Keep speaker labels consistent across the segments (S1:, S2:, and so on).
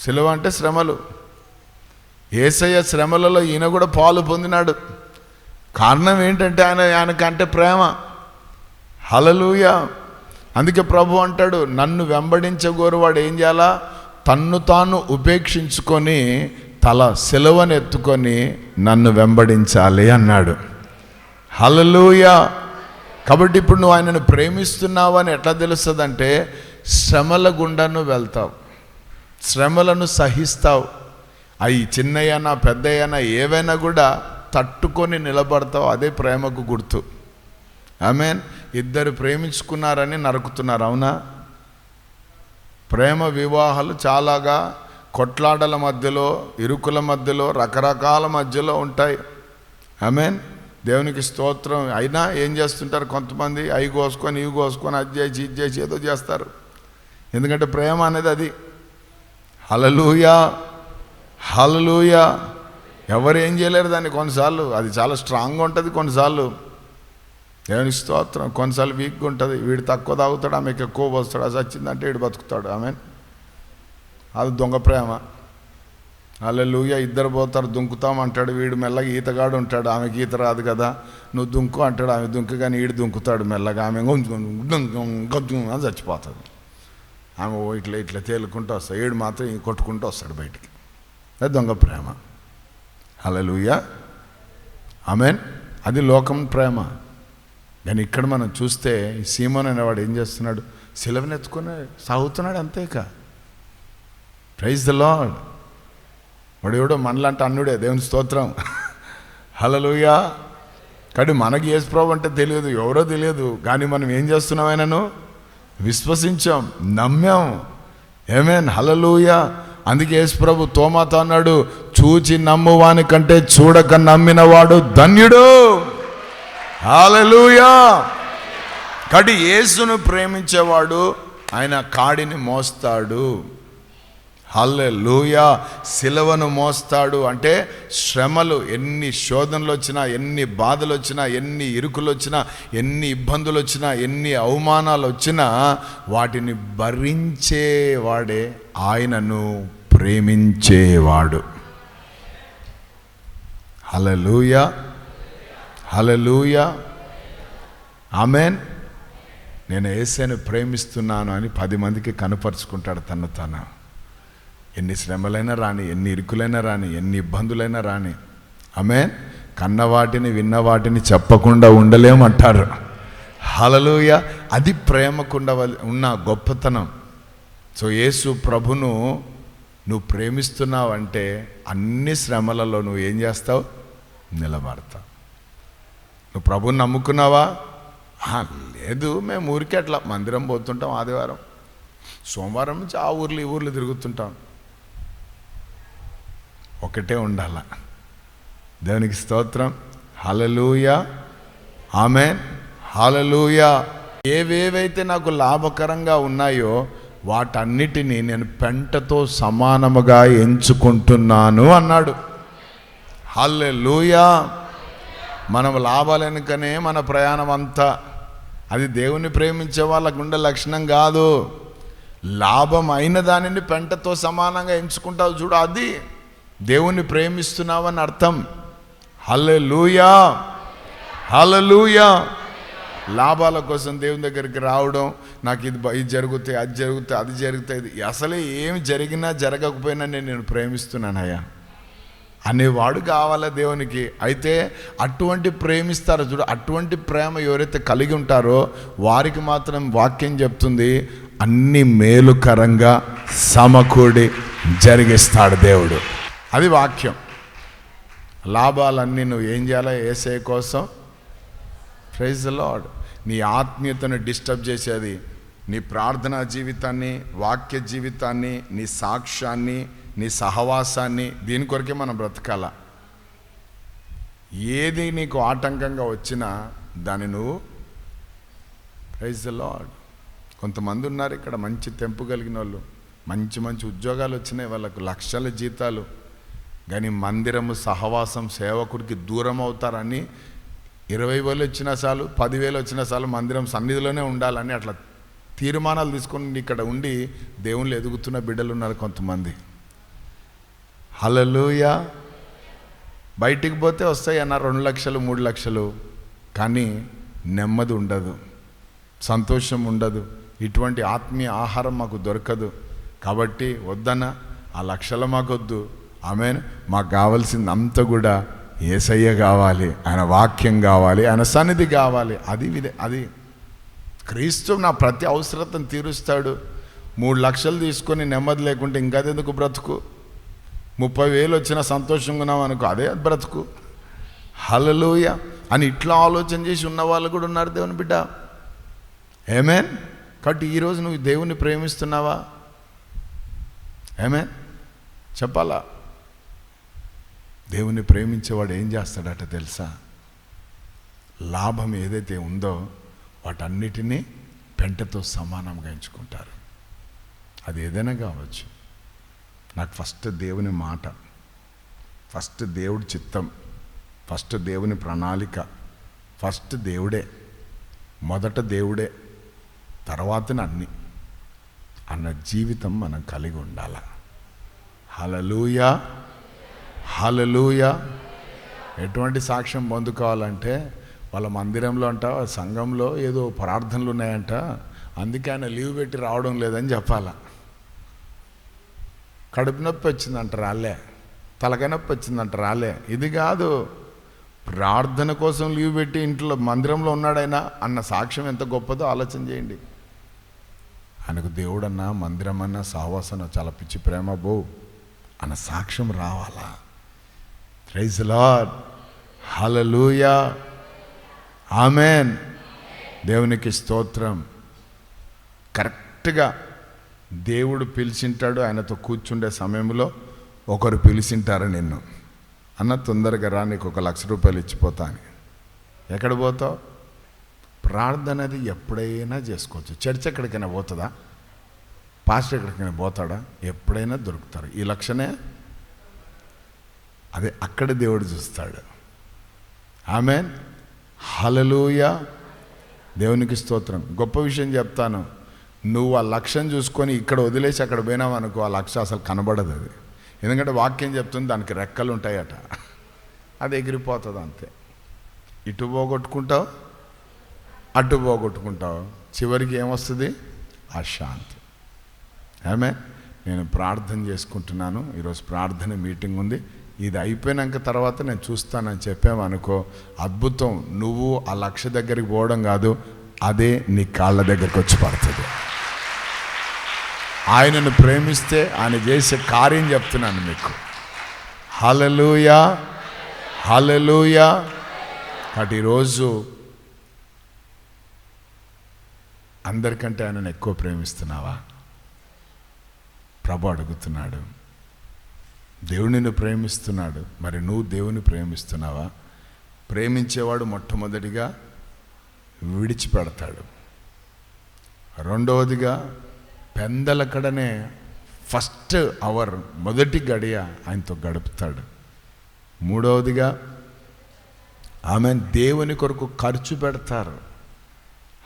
S1: సిలువ అంటే శ్రమలు. యేసయ్య శ్రమలలో ఈయన కూడా పాలు పొందినాడు. కారణం ఏంటంటే ఆయనకంటే ప్రేమ. హల్లెలూయా. అందుకే ప్రభు అంటాడు, నన్ను వెంబడించగోరువాడు ఏం చేయాలా? తన్ను తాను ఉపేక్షించుకొని తల సిలువను ఎత్తుకొని నన్ను వెంబడించాలి అన్నాడు. హల్లెలూయా. కాబట్టి ఇప్పుడు నువ్వు ఆయనను ప్రేమిస్తున్నావు అని ఎట్లా తెలుస్తుందంటే, శ్రమల గుండా నువ్వు వెళ్తావు, శ్రమలను సహిస్తావు. అవి చిన్నయ్యనా పెద్దయ్యనా ఏవైనా కూడా తట్టుకొని నిలబడతావు. అదే ప్రేమకు గుర్తు. ఆమేన్. ఇద్దరు ప్రేమించుకున్నారని నరుకుతున్నారు, అవునా? ప్రేమ వివాహాలు చాలాగా కొట్లాటల మధ్యలో, ఇరుకుల మధ్యలో, రకరకాల మధ్యలో ఉంటాయి. ఆమేన్. దేవునికి స్తోత్రం. అయినా ఏం చేస్తుంటారు కొంతమంది, అవి కోసుకొని ఇవి కోసుకొని అది చేసి ఇది చేసి ఏదో చేస్తారు. ఎందుకంటే ప్రేమ అనేది అది. హల్లెలూయా, హల్లెలూయా. ఎవరు ఏం చేయలేరు దాన్ని. కొన్నిసార్లు అది చాలా స్ట్రాంగ్గా ఉంటుంది, కొన్నిసార్లు దేవునికి స్తోత్రం కొన్నిసార్లు వీక్గా ఉంటుంది. వీడు తక్కువ తాగుతాడు, ఆమెకి ఎక్కువ పోస్తాడు, అది వచ్చిందంటే వీడు బతుకుతాడు. ఆమెన్. అది దొంగ ప్రేమ. హల్లెలూయా. ఇద్దరు పోతారు, దుంకుతామంటాడు. వీడు మెల్లగా ఈతగాడు ఉంటాడు, ఆమెకి ఈత రాదు కదా, నువ్వు దుంకు అంటాడు. ఆమె దుంకు కానీ వీడు దుంకుతాడు మెల్లగా. ఆమె అని చచ్చిపోతుంది. ఆమె ఇట్లా ఇట్లా తేలుకుంటూ వస్తాడు, వీడు మాత్రం కొట్టుకుంటూ వస్తాడు బయటికి. అది దొంగ ప్రేమ. హల్లెలూయా. ఆమేన్. అది లోకం ప్రేమ. కానీ ఇక్కడ మనం చూస్తే సీమోన్ అనేవాడు ఏం చేస్తున్నాడు? సిలువను ఎత్తుకొని సాగుతున్నాడు, అంతేక. Praise the Lord. వాడు ఎవడో మనలాంటి అన్నుడే, దేవుని స్తోత్రం. హల్లెలూయా. కానీ మనకి యేసు ప్రభు అంటే తెలియదు, ఎవరో తెలియదు. కానీ మనం ఏం చేస్తున్నాం? ఆయనను విశ్వసించాం, నమ్మాం. ఆమేన్. హల్లెలూయా. అందుకే యేసు ప్రభు తోమాతో అన్నాడు, చూచి నమ్మువాని కంటే చూడక నమ్మినవాడు ధన్యుడు. హల్లెలూయా. కాబట్టి యేసును ప్రేమించేవాడు ఆయన కాడిని మోస్తాడు. హల్లెలూయా. సిలువను మోస్తాడు అంటే శ్రమలు, ఎన్ని శోధనలు వచ్చినా, ఎన్ని బాధలు వచ్చినా, ఎన్ని ఇరుకులు వచ్చినా, ఎన్ని ఇబ్బందులు వచ్చినా, ఎన్ని అవమానాలు వచ్చినా వాటిని భరించేవాడే ఆయనను ప్రేమించేవాడు. హల్లెలూయా, హల్లెలూయా, ఆమేన్. నేను యేసుని ప్రేమిస్తున్నాను అని 10 మందికి కనపరుచుకుంటాడు తను తాను. ఎన్ని శ్రమలైనా రాని, ఎన్ని ఇరుకులైనా రాని, ఎన్ని ఇబ్బందులైనా రాని, ఆమేన్. కన్న వాటిని విన్న వాటిని చెప్పకుండా ఉండలేమంటారు. హల్లెలూయా. అది ప్రేమకుండా ఉన్న గొప్పతనం. సో యేసు ప్రభును నువ్వు ప్రేమిస్తున్నావు అంటే అన్ని శ్రమలలో నువ్వు ఏం చేస్తావు? నిలబడతావు. నువ్వు ప్రభుని నమ్ముకున్నావా? లేదు, మేము ఊరికే అట్లా మందిరం పోతుంటాం, ఆదివారం సోమవారం నుంచి ఆ ఊర్లు ఈ ఊర్లు తిరుగుతుంటాం. ఒకటే ఉండాల. దేవునికి స్తోత్రం. హల్లెలూయా, ఆమేన్, హల్లెలూయా. ఏవేవైతే నాకు లాభకరంగా ఉన్నాయో వాటన్నిటినీ నేను పెంటతో సమానముగా ఎంచుకుంటున్నాను అన్నాడు. హల్లెలూయా. మనం లాభాలనుకనే మన ప్రయాణం అంతా. అది దేవుని ప్రేమించే వాళ్ళకు ఉండే లక్షణం కాదు. లాభం అయిన దానిని పెంటతో సమానంగా ఎంచుకుంటావు చూడు, అది దేవుని ప్రేమిస్తున్నావని అర్థం. హల్లెలూయా, హల్లెలూయా. లాభాల కోసం దేవుని దగ్గరికి రావడం, నాకు ఇది జరుగుతాయి, అది జరుగుతాయి, అది జరుగుతాయి, అసలే ఏమి జరిగినా జరగకపోయినా నేను ప్రేమిస్తున్నానయ్యా అనేవాడు కావాలా దేవునికి. అయితే అటువంటి ప్రేమిస్తారు చూడు, అటువంటి ప్రేమ ఎవరైతే కలిగి ఉంటారో వారికి మాత్రం వాక్యం చెప్తుంది, అన్ని మేలుకరంగా సమకూడి జరిగిస్తాడు దేవుడు. అది వాక్యం. లాభాలన్నీ నువ్వు ఏం చేయాలా? యేసయ్య కోసం. Praise the Lord. నీ ఆత్మీయతను డిస్టర్బ్ చేసేది నీ ప్రార్థనా జీవితాన్ని, వాక్య జీవితాన్ని, నీ సాక్ష్యాన్ని, నీ సహవాసాన్ని, దీని కొరకే మనం బ్రతకాల. ఏది నీకు ఆటంకంగా వచ్చినా దాన్ని నువ్వు, ప్రైజ్ ది లార్డ్. కొంతమంది ఉన్నారు ఇక్కడ మంచి తెంపు కలిగిన వాళ్ళు, మంచి మంచి ఉద్యోగాలు వచ్చినాయి, వాళ్ళకు లక్షల జీతాలు, కానీ మందిరము, సహవాసం, సేవకుడికి దూరం అవుతారని 20,000 వచ్చినా చాలు, 10,000 వచ్చినా చాలు, మందిరం సన్నిధిలోనే ఉండాలని అట్లా తీర్మానాలు తీసుకొని ఇక్కడ ఉండి దేవుళ్ళు ఎదుగుతున్న బిడ్డలు ఉన్నారు కొంతమంది. హల్లెలూయా. బయటికి పోతే వస్తాయి అన్న 2 లక్షలు 3 లక్షలు, కానీ నెమ్మది ఉండదు, సంతోషం ఉండదు, ఇటువంటి ఆత్మీయ ఆహారం మాకు దొరకదు. కాబట్టి వద్దన్న, ఆ లక్షలు మాకొద్దు. ఆమేన్. మాకు కావాల్సింది అంతా కూడా యేసయ్య కావాలి, ఆయన వాక్యం కావాలి, ఆయన సన్నిధి కావాలి. అది క్రీస్తు నా ప్రతి అవసరతను తీరుస్తాడు. 3 లక్షలు తీసుకొని నెమ్మది లేకుంటే ఇంకదెందుకు బ్రతుకు? 30,000 వచ్చినా సంతోషంగా ఉన్నాం అనుకో, అదే బ్రతుకు. హల్లెలూయా అని ఇట్లా ఆలోచన చేసి ఉన్న వాళ్ళు కూడా ఉన్నారు దేవుని బిడ్డ. ఆమేన్. కాబట్టి ఈరోజు నువ్వు దేవుని ప్రేమిస్తున్నావా? ఆమేన్. చెప్పాలా? దేవుని ప్రేమించేవాడు ఏం చేస్తాడట తెలుసా? లాభం ఏదైతే ఉందో వాటన్నిటినీ పెంటతో సమానంగా ఎంచుకుంటారు. అది ఏదైనా కావచ్చు. నాకు ఫస్ట్ దేవుని మాట, ఫస్ట్ దేవుడి చిత్తం, ఫస్ట్ దేవుని ప్రణాళిక, ఫస్ట్ దేవుడే, మొదట దేవుడే, తర్వాతనే అన్నీ అన్న జీవితం మనం కలిగి ఉండాల. హల్లెలూయా, హల్లెలూయా. ఎటువంటి సాక్ష్యం పొందుకోవాలంటే వాళ్ళ మందిరంలో అంట, సంఘంలో ఏదో ప్రార్థనలు ఉన్నాయంట, అందుకే ఆయన లీవ్ పెట్టి రావడం లేదని చెప్పాలా. కడుపు నొప్పి వచ్చిందంట రాలే, తలకాయ నొప్పి వచ్చిందంట రాలే. ఇది కాదు, ప్రార్థన కోసం లీవ్ పెట్టి ఇంట్లో మందిరంలో ఉన్నాడైనా అన్న సాక్ష్యం ఎంత గొప్పదో ఆలోచన చేయండి. ఆయనకు దేవుడన్నా, మందిరం అన్నా, సహవాసన చాలా పిచ్చి ప్రేమ బో అన్న సాక్ష్యం రావాలా. Praise the Lord. Hallelujah, amen. దేవునికి స్తోత్రం. కరెక్ట్గా దేవుడు పిలిచింటాడు. ఆయనతో కూర్చుండే సమయంలో ఒకరు పిలిచింటారు నిన్ను, అన్న తొందరగా రా, నీకు 1,00,000 రూపాయలు ఇచ్చిపోతా అని. ఎక్కడ పోతావు? ప్రార్థన అది ఎప్పుడైనా చేసుకోవచ్చు. చర్చ్ ఎక్కడికైనా పోతుందా? పాస్టర్ ఎక్కడికైనా పోతాడా? ఎప్పుడైనా దొరుకుతారు. ఈ లక్షనే అదే అక్కడ దేవుడు చూస్తాడు. ఆమేన్. హల్లెలూయా. దేవునికి స్తోత్రం. గొప్ప విషయం చెప్తాను. నువ్వు ఆ లక్ష్యం చూసుకొని ఇక్కడ వదిలేసి అక్కడ పోయినావు అనుకో, ఆ లక్ష్యం అసలు కనబడదు. అది ఎందుకంటే వాక్యం చెప్తుంది దానికి రెక్కలు ఉంటాయట, అది ఎగిరిపోతుంది అంతే. ఇటు పోగొట్టుకుంటావు, అటు పోగొట్టుకుంటావు, చివరికి ఏమొస్తుంది? అశాంతి. ఆమేన్. నేను ప్రార్థన చేసుకుంటున్నాను. ఈరోజు ప్రార్థన మీటింగ్ ఉంది, ఇది అయిపోయినాక తర్వాత నేను చూస్తానని చెప్పామనుకో, అద్భుతం. నువ్వు ఆ లక్ష్య దగ్గరికి పోవడం కాదు, అదే నీ కాళ్ళ దగ్గరికి వచ్చి పడుతుంది. ఆయనను ప్రేమిస్తే ఆయన చేసే కార్యం చెప్తున్నాను మీకు. హల్లెలూయా, హల్లెలూయా. కాబట్టి ఈరోజు అందరికంటే ఆయనను ఎక్కువ ప్రేమిస్తున్నావా? ప్రభు అడుగుతున్నాడు. దేవునిని ప్రేమిస్తున్నాడు, మరి నువ్వు దేవుని ప్రేమిస్తున్నావా? ప్రేమించేవాడు మొట్టమొదటిగా విడిచిపెడతాడు. రెండవదిగా పెందలకడనే ఫస్ట్ అవర్, మొదటి గడియ ఆయనతో గడుపుతాడు. మూడవదిగా ఆమె దేవుని కొరకు ఖర్చు పెడతారు.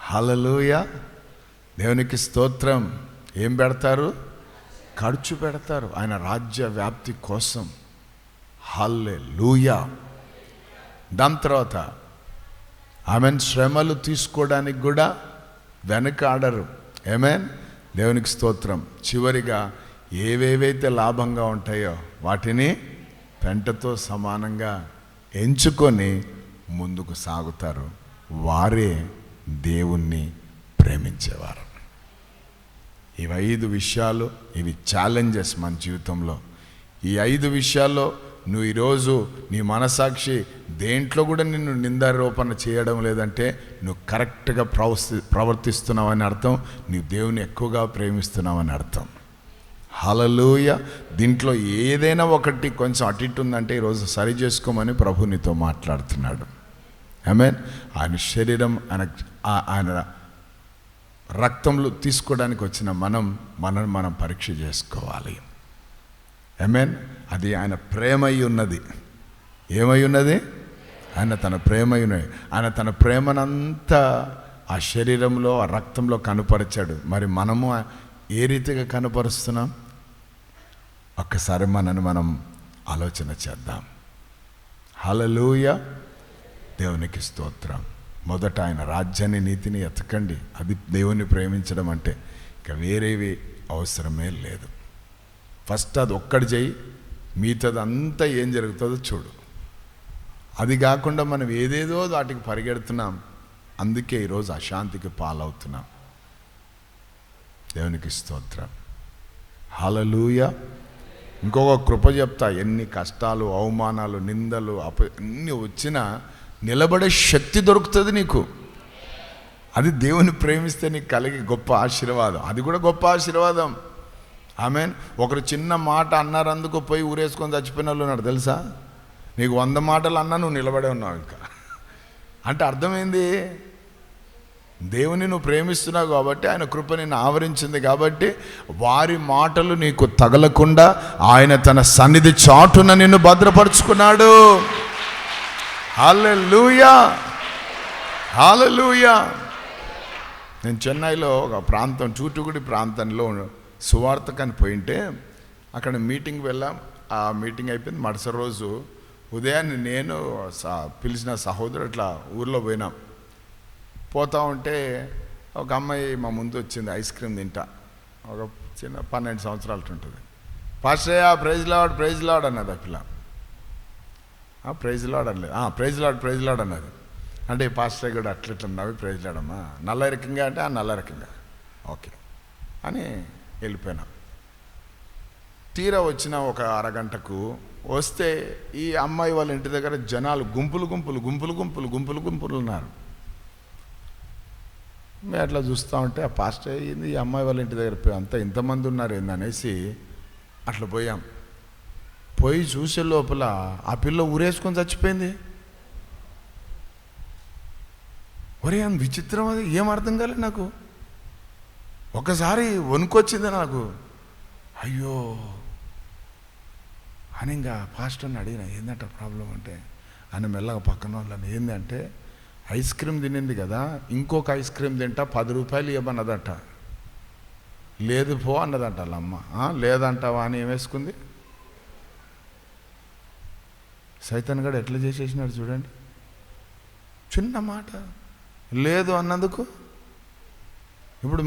S1: హల్లెలూయా, దేవునికి స్తోత్రం. ఏం పెడతారు? ఖర్చు పెడతారు ఆయన రాజ్య వ్యాప్తి కోసం. హల్లెలూయా. దాని తర్వాత ఆమెన్ శ్రమలు తీసుకోవడానికి కూడా వెనకాడరు. ఆమేన్. దేవునికి స్తోత్రం. చివరిగా ఏవేవైతే లాభంగా ఉంటాయో వాటిని పెంటతో సమానంగా ఎంచుకొని ముందుకు సాగుతారు. వారే దేవుణ్ణి ప్రేమించేవారు. ఈ 5 విషయాలు, ఇవి ఛాలెంజెస్ మన జీవితంలో. ఈ 5 విషయాల్లో నువ్వు ఈరోజు నీ మనసాక్షి దేంట్లో కూడా నిన్ను నిందారోపణ చేయడం లేదంటే నువ్వు కరెక్ట్గా ప్రవర్తిస్తున్నావని అర్థం, నీవు దేవుని ఎక్కువగా ప్రేమిస్తున్నావని అర్థం. హల్లెలూయా. దీంట్లో ఏదైనా ఒకటి కొంచెం అటు ఇటు ఉందంటే ఈరోజు సరి చేసుకోమని ప్రభు నీతో మాట్లాడుతున్నాడు. ఆమేన్. ఆయన శరీరం, ఆయన రక్తంలో తీసుకోవడానికి వచ్చిన మనం పరీక్ష చేసుకోవాలి. ఆమేన్. అది ఆయన ప్రేమై ఉన్నది. ఏమై ఉన్నది? ఆయన తన ప్రేమై ఉన్నది. ఆయన తన ప్రేమనంతా ఆ శరీరంలో, ఆ రక్తంలో కనుపరిచాడు. మరి మనము ఏ రీతిగా కనుపరుస్తున్నాం? ఒక్కసారి మనం ఆలోచన చేద్దాం. హల్లెలూయా, దేవునికి స్తోత్రం. మొదట ఆయన రాజ్యాన్ని, నీతిని ఎతకండి. అది దేవుని ప్రేమించడం అంటే. ఇక వేరేవి అవసరమే లేదు. ఫస్ట్ అది ఒక్కటి చేయి, మిగతాదంతా ఏం జరుగుతుందో చూడు. అది కాకుండా మనం ఏదేదో వాటికి పరిగెడుతున్నాం. అందుకే ఈరోజు అశాంతికి పాలవుతున్నాం. దేవునికి స్తోత్రం. హల్లెలూయా. ఇంకొక కృప చెప్తా. ఎన్ని కష్టాలు, అవమానాలు, నిందలు, అన్ని వచ్చినా నిలబడే శక్తి దొరుకుతుంది నీకు. అది దేవుని ప్రేమిస్తే నీకు కలిగే గొప్ప ఆశీర్వాదం. అది కూడా గొప్ప ఆశీర్వాదం. ఆమెన్. ఒకరు చిన్న మాట అన్నారు, అందుకు పోయి ఊరేసుకొని చచ్చిపోయిన వాళ్ళు ఉన్నారు తెలుసా. నీకు 100 మాటలు అన్నా నువ్వు నిలబడే ఉన్నావు ఇంకా. అంటే అర్థమైంది, దేవుని నువ్వు ప్రేమిస్తున్నావు కాబట్టి, ఆయన కృప నిన్ను ఆవరించింది కాబట్టి, వారి మాటలు నీకు తగలకుండా ఆయన తన సన్నిధి చాటున నిన్ను భద్రపరుచుకున్నాడు. హల్లెలూయా, హల్లెలూయా. నేను చెన్నైలో ఒక ప్రాంతం, చూటుగుడి ప్రాంతంలో సువార్తకని పోయింటే అక్కడ మీటింగ్ వెళ్ళాం. ఆ మీటింగ్ అయిపోయింది. మరుసటి రోజు ఉదయాన్నే నేను పిలిచిన సహోదరు అట్లా ఊర్లో పోయినాం. పోతా ఉంటే ఒక అమ్మాయి మా ముందు వచ్చింది, ఐస్ క్రీమ్ తింటా. ఒక చిన్న 12 సంవత్సరాలు ఉంటుంది. పాస్టయ్య ప్రైజ్ లార్డ్, ప్రైజ్ లార్డ్ అన్నది. ఆ పిల్ల ప్రైజ్ లార్డ్ అనలేదు, ప్రైజ్ లార్డ్, ప్రైజ్ లార్డ్ అన్నది. అంటే పాస్టర్ కూడా అట్లా నవ్వి ప్రైజ్ లాడమ్మా, నల్ల రకంగా అంటే నల్ల రకంగా ఓకే అని వెళ్ళిపోయినా. తీరా వచ్చిన ఒక అరగంటకు వస్తే ఈ అమ్మాయి వాళ్ళ ఇంటి దగ్గర జనాలు గుంపులు గుంపులు గుంపులు గుంపులు గుంపులు గుంపులు ఉన్నారు. మేము అట్లా చూస్తూ ఉంటే ఆ పాస్టర్ అయ్యింది, ఈ అమ్మాయి వాళ్ళ ఇంటి దగ్గర అంతా ఇంతమంది ఉన్నారు ఏందనేసి అట్లా పోయాం. పోయి చూసే లోపల ఆ పిల్ల ఊరేసుకొని చచ్చిపోయింది. ఒరే అని విచిత్రం, అది ఏం అర్థం కాలేదు నాకు. ఒకసారి వణుకొచ్చింది నాకు. అయ్యో అని ఇంకా పాస్టర్ని అడిగిన, ఏందంట ప్రాబ్లం అంటే, ఆయన మెల్లగా పక్కన వాళ్ళని ఏంటంటే ఐస్ క్రీమ్ తినింది కదా, ఇంకొక ఐస్ క్రీమ్ తింటా 10 రూపాయలు ఇవ్వమన్నదట. లేదు పో అన్నదంట వాళ్ళమ్మ. లేదంటావా అని ఏమేసుకుంది. సైతాన్ గడు ఎట్లా చేసేసినాడు చూడండి. చిన్న మాట లేదు అన్నందుకు. ఇప్పుడు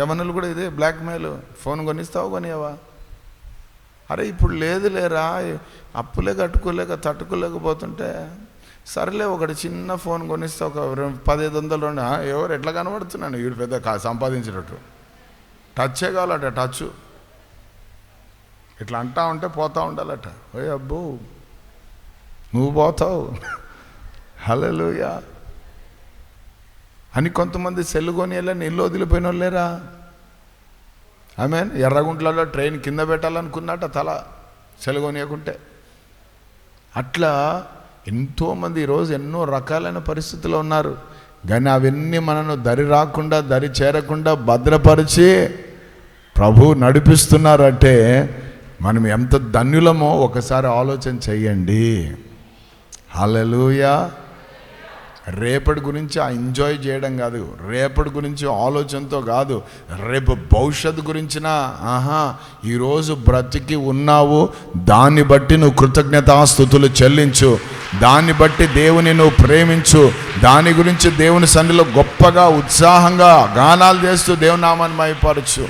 S1: యవనులు కూడా ఇదే బ్లాక్మెయిల్. ఫోన్ కొనిస్తావు, కొనియవా? అరే ఇప్పుడు లేదు లేరా, అప్పులే కట్టుకోలేక తట్టుకోలేకపోతుంటే సరేలే ఒకటి చిన్న ఫోన్ కొనిస్తే ఒక 1500 ఎవరు ఎట్లా కనబడుతున్నాను, వీడు పెద్ద సంపాదించినట్టు. టచ్చే కావాలట, టచ్ ఇట్లా అంటా ఉంటే పోతూ ఉండాలట. ఓయ్ అబ్బో నువ్వు పోతావు. హల్లెలూయా అని కొంతమంది సెల్లు కొని వెళ్ళని ఇల్లు వదిలిపోయిన వాళ్ళేరా. ఆమెన్. ఎర్రగుంట్లలో ట్రైన్ కింద పెట్టాలనుకున్నట్ట తల సెల్లు కొనియకుంటే. అట్లా ఎంతోమంది ఈరోజు ఎన్నో రకాలైన పరిస్థితుల్లో ఉన్నారు. కానీ అవన్నీ మనను దరి రాకుండా, దరి చేరకుండా భద్రపరిచి ప్రభు నడిపిస్తున్నారంటే మనం ఎంత ధన్యులమో ఒకసారి ఆలోచన చెయ్యండి. హల్లెలూయా. రేపటి గురించి ఎంజాయ్ చేయడం కాదు, రేపటి గురించి ఆలోచనతో కాదు, రేపు భవిష్యత్తు గురించిన ఈరోజు బ్రతికి ఉన్నావు, దాన్ని బట్టి నువ్వు కృతజ్ఞతాస్తుతులు చెల్లించు, దాన్ని బట్టి దేవుని నువ్వు ప్రేమించు, దాని గురించి దేవుని సన్నిధిలో గొప్పగా ఉత్సాహంగా గానాలు చేస్తూ దేవుని నామాన్ని మహిమపరచు.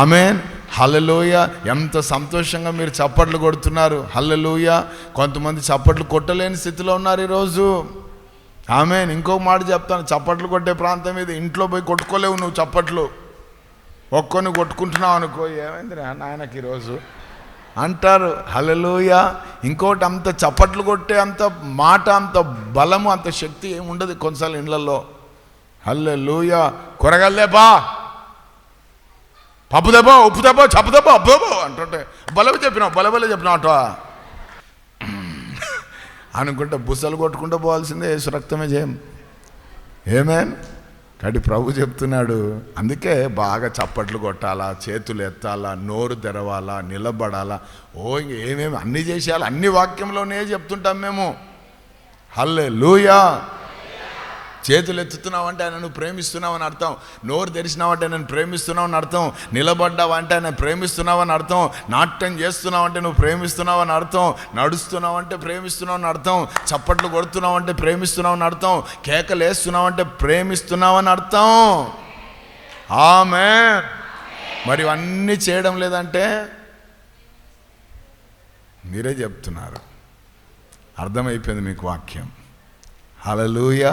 S1: ఆమేన్. హల్లెలూయా. ఎంత సంతోషంగా మీరు చప్పట్లు కొడుతున్నారు. హల్లెలూయా. కొంతమంది చప్పట్లు కొట్టలేని స్థితిలో ఉన్నారు ఈరోజు. ఆమేన్. ఇంకొక మాట చెప్తాను, చప్పట్లు కొట్టే ప్రాంతం ఇది. ఇంట్లో పోయి కొట్టుకోలేవు నువ్వు చప్పట్లు. ఒక్కొని కొట్టుకుంటున్నావు అనుకో, ఏమైంది నాయనకి ఈరోజు అంటారు. హల్లెలూయా. ఇంకోటి, అంత చప్పట్లు కొట్టే అంత మాట, అంత బలము, అంత శక్తి ఏముండదు కొన్నిసార్లు ఇళ్ళల్లో. హల్లెలూయా. కూరగాయలేపా, పప్పు దెబ్బ, ఉప్పు దెబ్బ, చప్పు దెబ్బ, అబ్బో అంటుంటే బలవి చెప్పినావు, బలబలే చెప్పినావు అట అనుకుంటే బుసలు కొట్టుకుంటూ పోవాల్సిందే. యేసు రక్తమే జయం. ఏమేన్. కాబట్టి ప్రభు చెప్తున్నాడు, అందుకే బాగా చప్పట్లు కొట్టాలా, చేతులు ఎత్తాలా, నోరు తెరవాలా, నిలబడాలా, ఏమేమి అన్నీ చేసేయాలి. అన్ని వాక్యంలోనే చెప్తుంటాం మేము. హల్లెలూయా. చేతులు ఎత్తుతున్నావంటే ఆయన నువ్వు ప్రేమిస్తున్నావు అని అర్థం. నోరు తెరిచినావంటే నేను ప్రేమిస్తున్నావు అని అర్థం. నిలబడ్డావంటే ఆయన ప్రేమిస్తున్నావు అని అర్థం. నాట్యం చేస్తున్నావంటే నువ్వు ప్రేమిస్తున్నావు అని అర్థం. నడుస్తున్నావంటే ప్రేమిస్తున్నావు అని అర్థం. చప్పట్లు కొడుతున్నావంటే ప్రేమిస్తున్నావు అని అర్థం. కేకలు వేస్తున్నావంటే ప్రేమిస్తున్నావు అని అర్థం. ఆమేన్. మరి ఇవన్నీ చేయడం లేదంటే మీరే చెప్తున్నారు. అర్థమైపోయింది మీకు వాక్యం. హల్లెలూయా.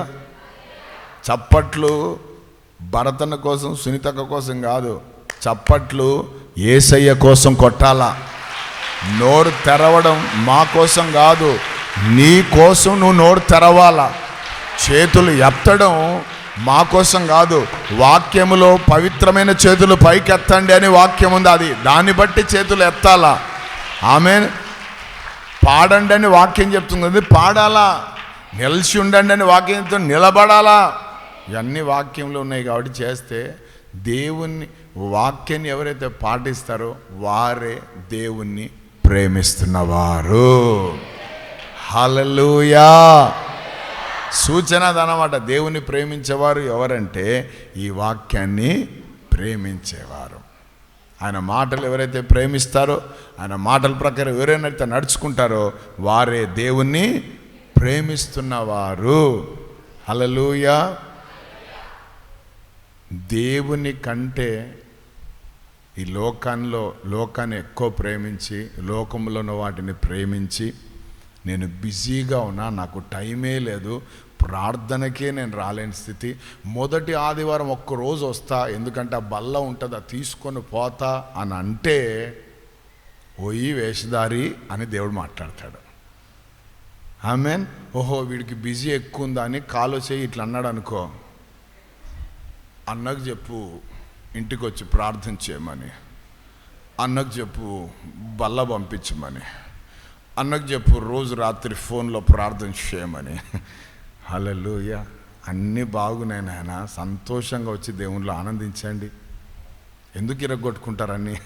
S1: చప్పట్లు భరతన్న కోసం, సునీతక్క కోసం కాదు. చప్పట్లు యేసయ్య కోసం కొట్టాలా. నోరు తెరవడం మా కోసం కాదు, నీ కోసం నువ్వు నోరు తెరవాలా. చేతులు ఎత్తడం మా కోసం కాదు. వాక్యములో పవిత్రమైన చేతులు పైకెత్తండి అని వాక్యం ఉంది, అది దాన్ని బట్టి చేతులు ఎత్తాలా. ఆమేన్. పాడండి అని వాక్యం చెప్తుంది, పాడాలా. నిలిచి ఉండండి అని వాక్యం చెప్తుంది, నిలబడాలా. ఇవన్నీ వాక్యంలో ఉన్నాయి కాబట్టి చేస్తే దేవుణ్ణి, వాక్యాన్ని ఎవరైతే పాటిస్తారో వారే దేవుణ్ణి ప్రేమిస్తున్నవారు. హల్లెలూయా. సూచన అదనమాట. దేవుని ప్రేమించేవారు ఎవరంటే ఈ వాక్యాన్ని ప్రేమించేవారు. ఆయన మాటలు ఎవరైతే ప్రేమిస్తారో, ఆయన మాటల ప్రకారం ఎవరైతే నడుచుకుంటారో వారే దేవుణ్ణి ప్రేమిస్తున్నవారు. హల్లెలూయా. దేవుని కంటే ఈ లోకాన్ని ఎక్కువ ప్రేమించి, లోకంలో ఉన్న వాటిని ప్రేమించి, నేను బిజీగా ఉన్నా, నాకు టైమే లేదు, ప్రార్థనకే నేను రాలేని స్థితి, మొదటి ఆదివారం ఒక్కరోజు వస్తా ఎందుకంటే ఆ బల్ల ఉంటుంది, అది తీసుకొని పోతా అని అంటే ఓయి వేషధారి అని దేవుడు మాట్లాడతాడు. ఆమేన్. ఓహో వీడికి బిజీ ఎక్కువ ఉందా అని కాలో చేయి ఇట్లా అన్నాడు అనుకో, అన్నకు చెప్పు ఇంటికి వచ్చి ప్రార్థన చేయమని, అన్నకు చెప్పు బల్ల పంపించమని, అన్నకు చెప్పు రోజు రాత్రి ఫోన్లో ప్రార్థన చేయమని. హల్లెలూయా. అన్నీ బాగున్నాయి నాయన, సంతోషంగా వచ్చి దేవునిలో ఆనందించండి. ఎందుకు ఇరగొట్టుకుంటారన్నీ?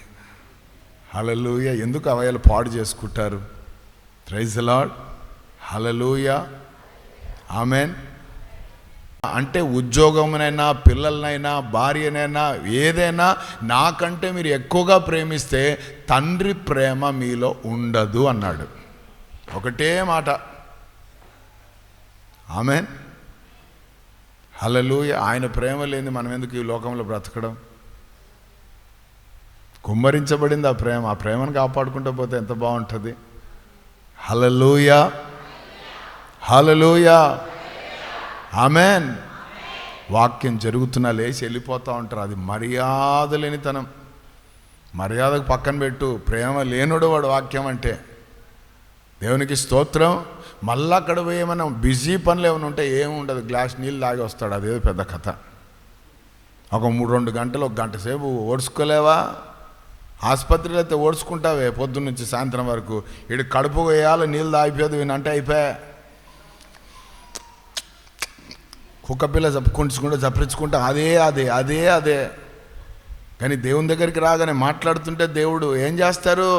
S1: హల్లెలూయా. ఎందుకు అవయాలు పాడు చేసుకుంటారు? Praise the Lord. Hallelujah. Amen. అంటే ఉద్యోగమునైనా, పిల్లలనైనా, భార్యనైనా, ఏదైనా నాకంటే మీరు ఎక్కువగా ప్రేమిస్తే తండ్రి ప్రేమ మీలో ఉండదు అన్నాడు. ఒకటే మాట. ఆమేన్. హల్లెలూయా. ఆయన ప్రేమ లేని మనం ఎందుకు ఈ లోకంలో బ్రతకడం? కుమ్మరించబడింది ఆ ప్రేమ. ఆ ప్రేమను కాపాడుకుంటూ పోతే ఎంత బాగుంటుంది. హల్లెలూయా. హల్లెలూయా. ఆమేన్. వాక్యం జరుగుతున్నా లేచి వెళ్ళిపోతూ ఉంటారు. అది మర్యాద లేనితనం. మర్యాదకు పక్కన పెట్టు. ప్రేమ లేనుడు వాడు వాక్యం అంటే. దేవునికి స్తోత్రం. మళ్ళీ అక్కడ పోయి ఏమైనా బిజీ పనులు ఏమైనా ఉంటే ఏముండదు, గ్లాస్ నీళ్ళు తాగి వస్తాడు. అదేదో పెద్ద కథ. ఒక 2 గంటలు, 1 గంట సేపు ఓడ్చుకోలేవా? ఆసుపత్రిలో అయితే ఓడ్చుకుంటావే పొద్దున్న నుంచి సాయంత్రం వరకు. ఇటు కడుపు వేయాలి, నీళ్ళు తాగిపోదు వినంటే అయిపోయా. కుక్క పిల్ల చప్పించుకుంటా అదే అదే అదే అదే. కానీ దేవుని దగ్గరికి రాగానే మాట్లాడుతుంటే దేవుడు ఏం చేస్తారు?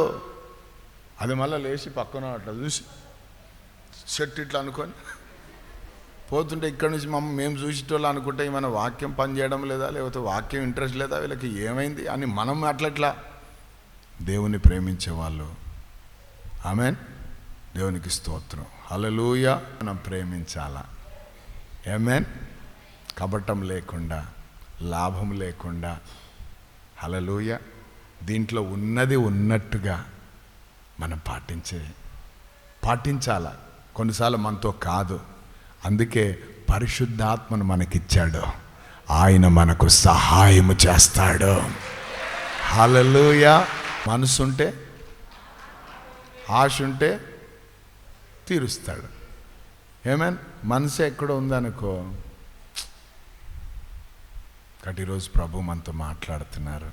S1: అది మళ్ళీ లేచి పక్కన అట్లా చూసి చెట్టు ఇట్లా అనుకొని పోతుంటే ఇక్కడ నుంచి మేము చూసేటోళ్ళు అనుకుంటే మన వాక్యం పని చేయడం లేదా, లేకపోతే వాక్యం ఇంట్రెస్ట్ లేదా, వీళ్ళకి ఏమైంది అని మనం అట్లా దేవుని ప్రేమించే వాళ్ళు. ఆమేన్. దేవునికి స్తోత్రం. హల్లెలూయా. మనం ప్రేమించాలా. ఆమేన్. కపటం లేకుండా, లాభం లేకుండా. హల్లెలూయా. దీంట్లో ఉన్నది ఉన్నట్టుగా మనం పాటించాలా. కొన్నిసార్లు మనతో కాదు. అందుకే పరిశుద్ధాత్మను మనకిచ్చాడు. ఆయన మనకు సహాయము చేస్తాడు. హల్లెలూయా. మనసుంటే, ఆశ ఉంటే తీరుస్తాడు. ఏమేన్. మనసు ఎక్కడో ఉందనుకో. కాబట్టి ఈరోజు ప్రభు మనతో మాట్లాడుతున్నారు.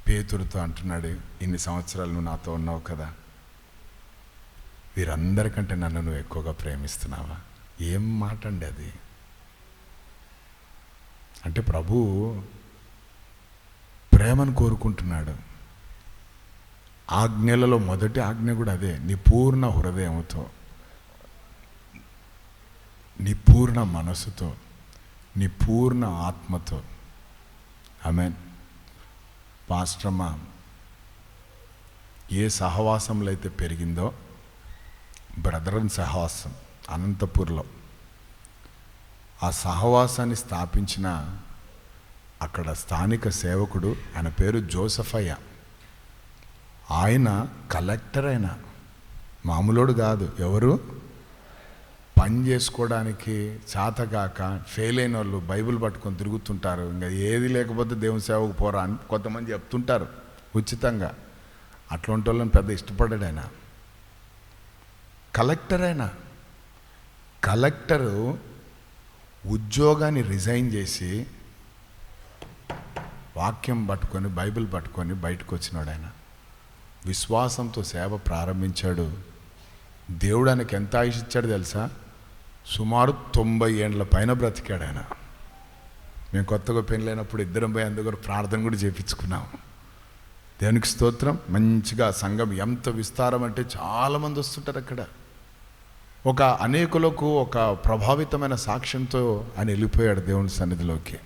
S1: పేతురుతో అంటున్నాడు, ఇన్ని సంవత్సరాలు నువ్వు నాతో ఉన్నావు కదా, వీరందరికంటే నన్ను నువ్వు ఎక్కువగా ప్రేమిస్తున్నావా? ఏం మాట అండి అది? అంటే ప్రభు ప్రేమను కోరుకుంటున్నాడు. ఆజ్ఞలలో మొదటి ఆజ్ఞ కూడా అదే. నీ పూర్ణ హృదయంతో, నీ పూర్ణ మనసుతో, నీ పూర్ణ ఆత్మతో. ఆమేన్. పాస్టర్మ ఏ సహవాసంలో అయితే పెరిగిందో, బ్రదరన్ సహవాసం అనంతపూర్లో, ఆ సహవాసాన్ని స్థాపించిన అక్కడ స్థానిక సేవకుడు, ఆయన పేరు జోసఫయ్య. ఆయన కలెక్టర్, అయిన మామూలుడు కాదు. ఎవరు? పని చేసుకోవడానికి చేతగాక ఫెయిల్ అయిన వాళ్ళు బైబిల్ పట్టుకొని తిరుగుతుంటారు. ఇంకా ఏది లేకపోతే దేవుని సేవకు పోరా అని కొంతమంది చెప్తుంటారు ఉచితంగా. అట్లాంటి వాళ్ళని పెద్ద ఇష్టపడ్డాడు ఆయన. కలెక్టర్. అయినా కలెక్టరు ఉద్యోగాన్ని రిజైన్ చేసి వాక్యం పట్టుకొని బైబిల్ పట్టుకొని బయటకు వచ్చినాడు. ఆయన విశ్వాసంతో సేవ ప్రారంభించాడు. దేవుడు ఆయనకి ఎంత ఆయుష్ ఇచ్చాడు తెలుసా? సుమారు 90 ఏళ్ళ పైన బ్రతికాడు ఆయన. మేము కొత్తగా పెళ్ళైనప్పుడు ఇద్దరం పోయి అందుకు ప్రార్థన కూడా చేయించుకున్నాం. దేవునికి స్తోత్రం. మంచిగా సంఘం ఎంత విస్తారం అంటే చాలామంది వస్తుంటారు అక్కడ. ఒక అనేకులకు ఒక ప్రభావితమైన సాక్ష్యంతో ఆయన వెళ్ళిపోయాడు దేవుని సన్నిధిలోకి.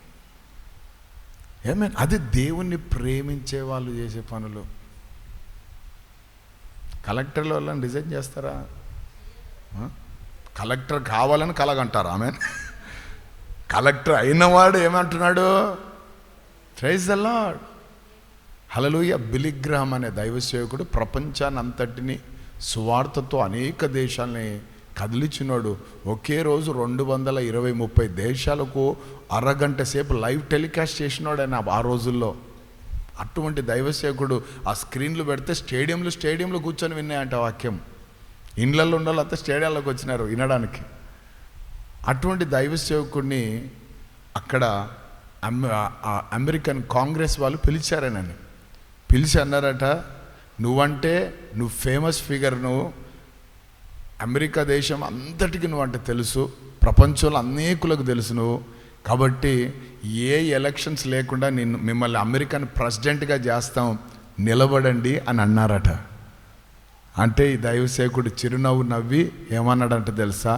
S1: ఏమైనా అది దేవుణ్ణి ప్రేమించే వాళ్ళు చేసే పనులు. కలెక్టర్ల వాళ్ళని రిజైన్ చేస్తారా? కలెక్టర్ కావాలని కలగంటారు. ఆమె కలెక్టర్ అయినవాడు ఏమంటున్నాడు? ప్రైజ్ ద లార్డ్, హల్లెలూయా. బిలిగ్రహం అనే దైవ సేవకుడు ప్రపంచాన్ని అంతటిని సువార్తతో అనేక దేశాలని కదిలిచినాడు. ఒకే రోజు 220-30 దేశాలకు అరగంట సేపు లైవ్ టెలికాస్ట్ చేసినాడు ఆయన ఆ రోజుల్లో. అటువంటి దైవ సేవకుడు ఆ స్క్రీన్లు పెడితే స్టేడియంలో కూర్చొని విన్నాయంట వాక్యం. ఇండ్లలో ఉండాలంతా స్టేడియాల్లోకి వచ్చినారు వినడానికి. అటువంటి దైవ సేవకుడిని అక్కడ అమెరికన్ కాంగ్రెస్ వాళ్ళు పిలిచారనని. పిలిచి అన్నారట, నువ్వు ఫేమస్ ఫిగర్, నువ్వు అమెరికా దేశం అంతటికి నువ్వంటే తెలుసు, ప్రపంచంలో అనేకులకు తెలుసు నువ్వు, కాబట్టి ఏ ఎలక్షన్స్ లేకుండా మిమ్మల్ని అమెరికన్ ప్రెసిడెంట్గా చేస్తాం, నిలబడండి అని అన్నారట. అంటే ఈ దైవ సేవకుడు చిరునవ్వు నవ్వి ఏమన్నాడంటే తెలుసా?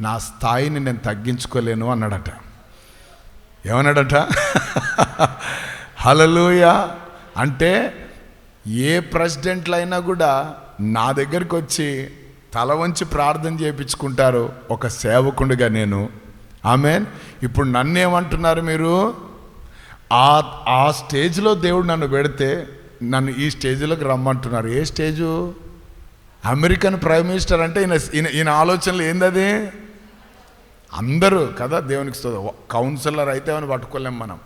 S1: నా స్థాయిని నేను తగ్గించుకోలేను అన్నాడట. ఏమన్నాడట? హల్లెలూయా. అంటే ఏ ప్రెసిడెంట్లు అయినా కూడా నా దగ్గరికి వచ్చి తల వంచి ప్రార్థన చేయించుకుంటారు ఒక సేవకుడిగా నేను. ఆమేన్. ఇప్పుడు నన్ను ఏమంటున్నారు మీరు? ఆ స్టేజ్లో దేవుడు నన్ను పెడితే నన్ను ఈ స్టేజ్లోకి రమ్మంటున్నారు. ఏ స్టేజు? అమెరికన్ ప్రైమ్ మినిస్టర్ అంటే ఈయన ఆలోచనలు ఏందది? అందరూ కదా దేవునికి కౌన్సిలర్ అయితే అని పట్టుకోలేం, మనం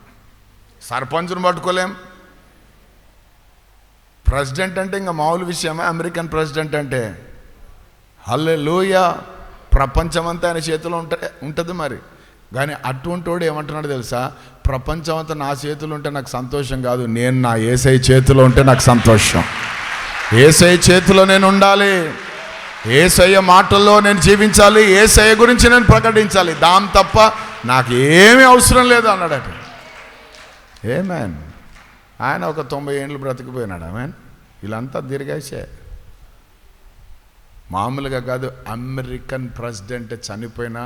S1: సర్పంచ్ను పట్టుకోలేం. ప్రెసిడెంట్ అంటే ఇంకా మామూలు విషయమే. అమెరికన్ ప్రెసిడెంట్ అంటే హల్లెలూయా, ప్రపంచమంతా ఆయన చేతిలో ఉంటుంది మరి. కానీ అటువంటి వాడు ఏమంటున్నాడు తెలుసా? ప్రపంచమంతా నా చేతిలో ఉంటే నాకు సంతోషం కాదు, నేను నా యేసయ్య చేతిలో ఉంటే నాకు సంతోషం. యేసయ్య చేతిలో నేను ఉండాలి, యేసయ్య మాటల్లో నేను జీవించాలి, యేసయ్య గురించి నేను ప్రకటించాలి, దాని తప్ప నాకు ఏమీ అవసరం లేదు అన్నాడట. ఏమేన్ ఆయన ఒక 90 ఏళ్ళు బ్రతికిపోయినాడు. ఆమెన్. వీళ్ళంతా దీర్ఘాయుషే, మామూలుగా కాదు. అమెరికన్ ప్రెసిడెంట్ చనిపోయినా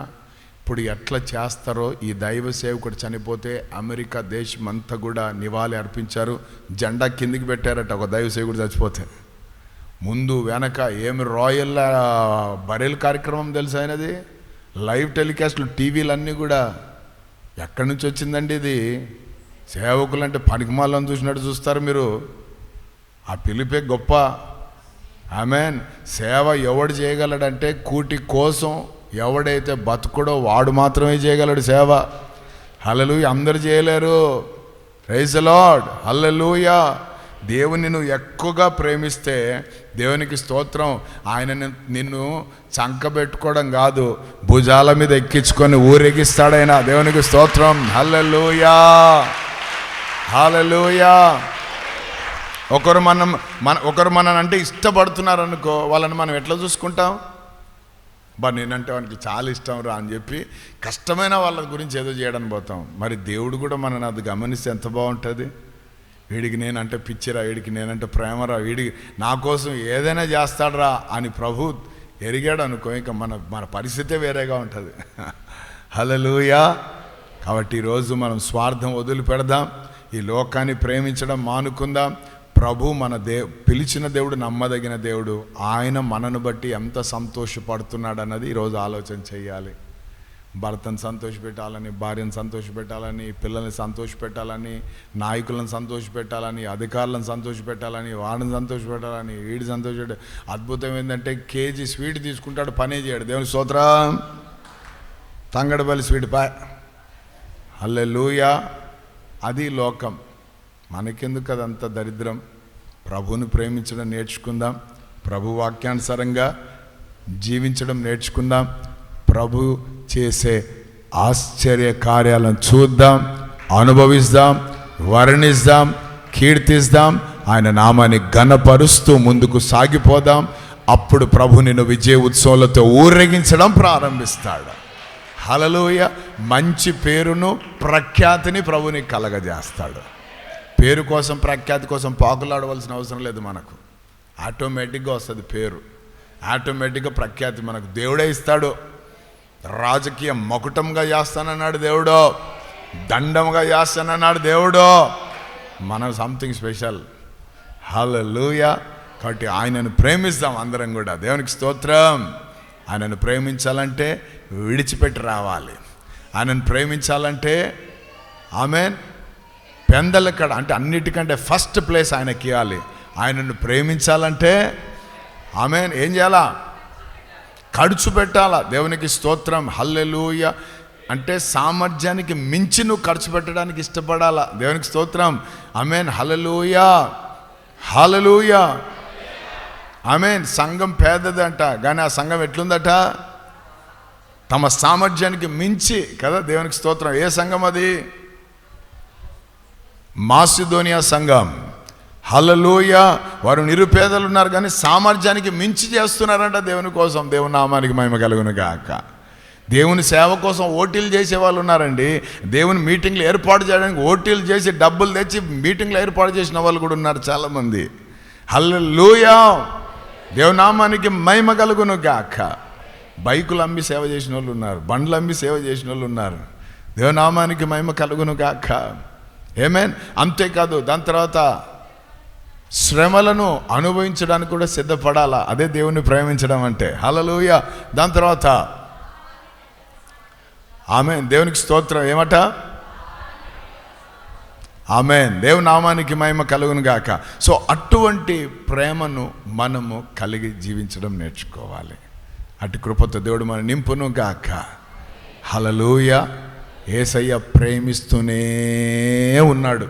S1: ఇప్పుడు ఎట్లా చేస్తారో ఈ దైవ సేవకుడు చనిపోతే అమెరికా దేశం అంతా కూడా నివాళి అర్పించారు, జెండా కిందికి పెట్టారట. ఒక దైవ సేవకుడు చచ్చిపోతే ముందు వెనక ఏమి రాయల్ బరెల్ కార్యక్రమం తెలుసు ఆయనది. లైవ్ టెలికాస్ట్లు టీవీలన్నీ కూడా. ఎక్కడి నుంచి వచ్చిందండి ఇది? సేవకులు అంటే పనికిమాలను చూసినట్టు చూస్తారు మీరు. ఆ పిలిపే గొప్ప. ఆమేన్. సేవ ఎవడు చేయగలడంటే కూటి కోసం ఎవడైతే బతుకుడో వాడు మాత్రమే చేయగలడు సేవ. హల్లెలూయా. అందరు చేయలేరు. Praise the Lord. హల్లెలూయా. దేవుని నువ్వు ఎక్కువగా ప్రేమిస్తే దేవునికి స్తోత్రం, ఆయన నిన్ను చంకబెట్టుకోవడం కాదు, భుజాల మీద ఎక్కించుకొని ఊరేగిస్తాడైనా. దేవునికి స్తోత్రం. హల్లెలూయా, హల్లెలూయా. ఒకరు మనం అంటే ఇష్టపడుతున్నారు అనుకో, వాళ్ళని మనం ఎట్లా చూసుకుంటాం? నేనంటే వానికి చాలా ఇష్టం రా అని చెప్పి కష్టమైన వాళ్ళ గురించి ఏదో చేయడానికి పోతాం. మరి దేవుడు కూడా మనని అది గమనిస్తే ఎంత బాగుంటుంది. వీడికి నేనంటే పిచ్చిరా, వీడికి నేనంటే ప్రేమరా, వీడికి నా కోసం ఏదైనా చేస్తాడరా అని ప్రభు ఎరిగాడు అనుకో, ఇంకా మన పరిస్థితే వేరేగా ఉంటుంది. హల్లెలూయా. కాబట్టి ఈరోజు మనం స్వార్థం వదిలిపెడదాం, ఈ లోకాన్ని ప్రేమించడం మానుకుందాం. ప్రభు మన పిలిచిన దేవుడు నమ్మదగిన దేవుడు. ఆయన మనను బట్టి ఎంత సంతోషపడుతున్నాడు అన్నది ఈరోజు ఆలోచన చేయాలి. భర్తను సంతోషపెట్టాలని, భార్యను సంతోషపెట్టాలని, పిల్లల్ని సంతోషపెట్టాలని, నాయకులను సంతోషపెట్టాలని, అధికారులను సంతోషపెట్టాలని, వాడిని సంతోషపెట్టాలని, వీడి సంతోషపెట్టాలి. అద్భుతం ఏంటంటే కేజీ స్వీట్ తీసుకుంటాడు, పనే చేయడు. దేవుని స్తోత్రం. తంగడబల్లి స్వీట్ హల్లెలూయా. అది లోకం. మనకెందుకు అదంత దరిద్రం? ప్రభువుని ప్రేమించడం నేర్చుకుందాం, ప్రభు వాక్యానుసారంగా జీవించడం నేర్చుకుందాం, ప్రభు చేసే ఆశ్చర్య కార్యాలను చూద్దాం, అనుభవిస్తాం, వర్ణిస్తాం, కీర్తిస్తాం, ఆయన నామాన్ని ఘనపరుస్తూ ముందుకు సాగిపోదాం. అప్పుడు ప్రభు నిన్ను విజయ ఉత్సవాలతో ఊరేగించడం ప్రారంభిస్తాడు. హల్లెలూయా. మంచి పేరును ప్రఖ్యాతిని ప్రభుని కలగజేస్తాడు. పేరు కోసం ప్రఖ్యాతి కోసం పాకులాడవలసిన అవసరం లేదు. మనకు ఆటోమేటిక్గా వస్తుంది పేరు, ఆటోమేటిక్గా ప్రఖ్యాతి మనకు దేవుడే ఇస్తాడు. రాజకీయ మకుటంగా చేస్తానన్నాడు దేవుడు, దండంగా చేస్తానన్నాడు దేవుడు. మనం సంథింగ్ స్పెషల్. హల్లెలూయా. కాబట్టి ఆయనను ప్రేమిస్తాం అందరం కూడా. దేవునికి స్తోత్రం. ఆయనను ప్రేమించాలంటే విడిచిపెట్టి రావాలి. ఆయనను ప్రేమించాలంటే ఆమేన్ పెందలకడ అంటే అన్నిటికంటే ఫస్ట్ ప్లేస్ ఆయనకి ఇవ్వాలి. ఆయనను ప్రేమించాలంటే ఆమేన్ ఏం చేయాలా? ఖర్చు పెట్టాలా. దేవునికి స్తోత్రం. హల్లెలూయా. అంటే సామర్థ్యానికి మించి నువ్వు ఖర్చు పెట్టడానికి ఇష్టపడాలా. దేవునికి స్తోత్రం. ఆమేన్. హల్లెలూయా, హల్లెలూయా. ఆమేన్. సంఘం పేదదంట, కానీ ఆ సంఘం ఎట్లుందట? తమ సామర్థ్యానికి మించి కదా. దేవునికి స్తోత్రం. ఏ సంఘం అది? మాసిదోనియా సంఘం. హల్లెలూయా. వారు నిరుపేదలు ఉన్నారు, కానీ సామర్థ్యానికి మించి చేస్తున్నారంట దేవుని కోసం. దేవుని నామానికి మహిమ కలుగును గాక. దేవుని సేవ కోసం ఓటీలు చేసే వాళ్ళు ఉన్నారండి. దేవుని మీటింగ్లు ఏర్పాటు చేయడానికి ఓటీలు చేసి డబ్బులు తెచ్చి మీటింగ్లు ఏర్పాటు చేసిన వాళ్ళు కూడా ఉన్నారు చాలామంది. హల్లెలూయా. దేవుని నామానికి మహిమ కలుగును గాక. బైకులు అమ్మి సేవ చేసిన వాళ్ళు ఉన్నారు, బండ్లు అమ్మి సేవ చేసిన వాళ్ళు ఉన్నారు. దేవుని నామానికి మహిమ కలుగును గాక. ఆమేన్. అంతేకాదు, దాని తర్వాత శ్రమలను అనుభవించడానికి కూడా సిద్ధపడాలా. అదే దేవుని ప్రేమించడం అంటే. హల్లెలూయా. దాని తర్వాత ఆమేన్. దేవునికి స్తోత్రం. ఏమట? ఆమేన్. దేవుని నామానికి మహిమ కలుగును గాక. సో అటువంటి ప్రేమను మనము కలిగి జీవించడం నేర్చుకోవాలి. అటు కృపతో దేవుడు మన నింపును గాక. హల్లెలూయా. యేసయ్య ప్రేమిస్తూనే ఉన్నాడు.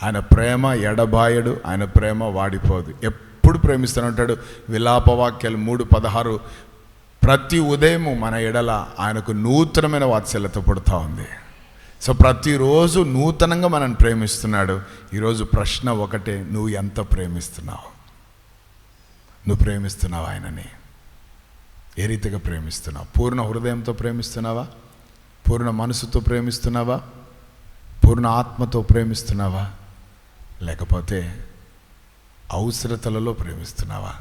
S1: ఆయన ప్రేమ ఎడబాయడు, ఆయన ప్రేమ వాడిపోదు, ఎప్పుడు ప్రేమిస్తూనే ఉంటాడు. విలాపవాక్యాలు 3:16. ప్రతి ఉదయము మన ఎడల ఆయనకు నూతనమైన వాత్సల్యత పుడతా ఉంది. సో ప్రతిరోజు నూతనంగా మనల్ని ప్రేమిస్తున్నాడు. ఈరోజు ప్రశ్న ఒకటే, నువ్వు ఎంత ప్రేమిస్తున్నావు? నువ్వు ప్రేమిస్తున్నావు ఆయనని? ఏ రీతిగా ప్రేమిస్తున్నావు? పూర్ణ హృదయంతో ప్రేమిస్తున్నావా? పూర్ణ మనసుతో ప్రేమిస్తున్నావా? పూర్ణ ఆత్మతో ప్రేమిస్తున్నావా? లేకపోతే అవసరతలలో ప్రేమిస్తున్నావా?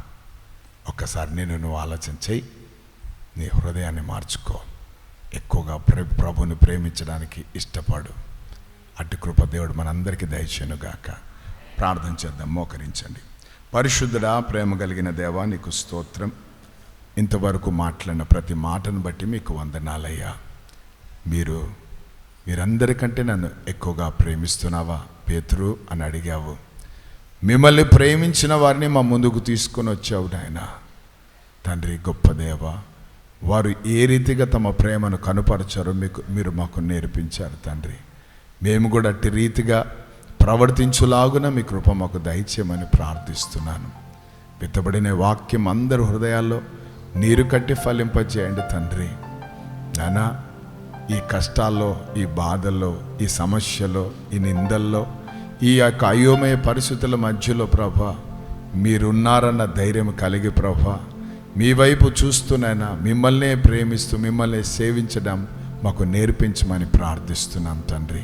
S1: ఒక్కసారి నువ్వు ఆలోచన చెయ్యి. నీ హృదయాన్ని మార్చుకో. ఎక్కువగా ప్రభుని ప్రేమించడానికి ఇష్టపడు. అట్టి కృప దేవుడు మనందరికీ దయచేయునుగాక. ప్రార్థన చేద్దాం. మోకరించండి. పరిశుద్ధుడా, ప్రేమ కలిగిన దేవా, నీకు స్తోత్రం. ఇంతవరకు మాట్లాడిన ప్రతి మాటను బట్టి మీకు వందనాలయ్యా. మీరందరికంటే నన్ను ఎక్కువగా ప్రేమిస్తున్నావా పేతురు అని అడిగావు. మిమ్మల్ని ప్రేమించిన వారిని మా ముందుకు తీసుకొని వచ్చావు నాయనా. తండ్రి, గొప్ప దేవ, వారు ఏ రీతిగా తమ ప్రేమను కనుపరచారో మీరు మాకు నేర్పించారు తండ్రి. మేము కూడా అట్టి రీతిగా ప్రవర్తించులాగున మీ కృప మాకు దయచేయమని ప్రార్థిస్తున్నాను. విత్తబడిన వాక్యం అందరి హృదయాల్లో నీరు కట్టి ఫలింపజేయండి తండ్రి. నానా, ఈ కష్టాల్లో, ఈ బాధల్లో, ఈ సమస్యలో, ఈ నిందల్లో, ఈ యొక్క అయోమయ పరిస్థితుల మధ్యలో ప్రభా మీరున్నారన్న ధైర్యం కలిగి ప్రభా మీ వైపు చూస్తూనైనా మిమ్మల్నే ప్రేమిస్తూ మిమ్మల్ని సేవించడం మాకు నేర్పించమని ప్రార్థిస్తున్నాం తండ్రి.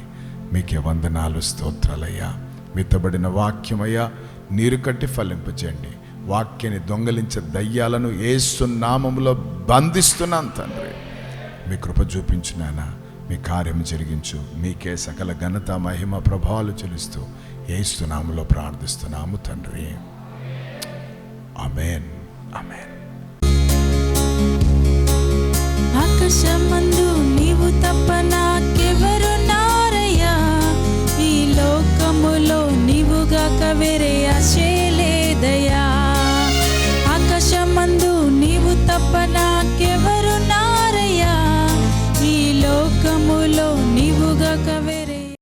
S1: మీకే వందనాలు, స్తోత్రాలయ్యా. మిత్తబడిన వాక్యమయ్యా నీరు కట్టి ఫలింపచేయండి. వాక్యాన్ని దొంగలించే దయ్యాలను యేసు నామములో బంధిస్తున్నాం తండ్రి. మీ కృప చూపించునానా. మీ కార్యం జరిగించు. మీకే సకల ఘనత మహిమ ప్రభావాలు చెల్లిస్తూ యేసు నామములో ప్రార్థిస్తున్నాము తండ్రి. ఆమేన్, ఆమేన్.
S2: ఆకాశమందు నీవు తప్ప నాకెవరున్నారయ్యా, ఈ లోకములో నీవుగాక వేరే ఆశే లేదయ్యా. ఆకాశమందు నీవు తప్ప